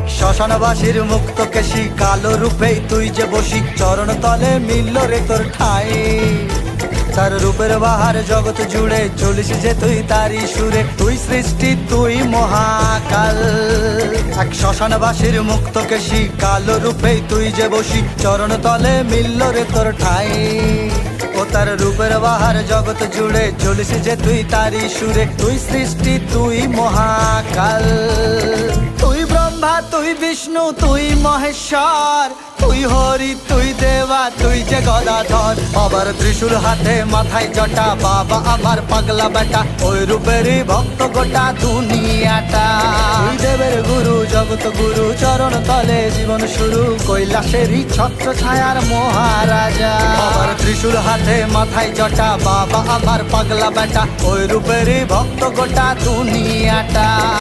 এক শ্মশানবাসীর মুক্ত কেশি কালো রূপেই তুই যে বসি, চরণ তলে মিলল রে তোর ঠাই। তার রূপের বাহার জগৎ জুড়ে চলিস যে তুই তারি সুরে, তুই সৃষ্টি তুই মহাকাল। এক শ্মশানবাসীর মুক্ত কেশি কালো রূপেই তুই যে বসি, চরণ তলে মিলল রে তোর ঠাই। ও তার রূপের বাহার জগৎ জুড়ে চলিস যে তুই তারি সুরে, তুই সৃষ্টি তুই মহাকাল। তুই ব্রহ্মা তুই বিষ্ণু তুই মহেশ্বর, তুই হরি তুই দেবা তুই যে গদাধর। আবার ত্রিশূল হাতে মাথায় জটা, বাবা আমার পাগলা বেটা, ওই রূপেরই ভক্ত গোটা দুনিয়াটা। তুই দেবের গুরু জগত গুরু, চরণ তলে জীবন শুরু, কৈলাসেরই ছত্র ছায়ার মহারাজা। আবার ত্রিশূল হাতে মাথায় জটা, বাবা আমার পাগলা বেটা, ওই রূপেরই ভক্ত গোটা দুনিয়াটা।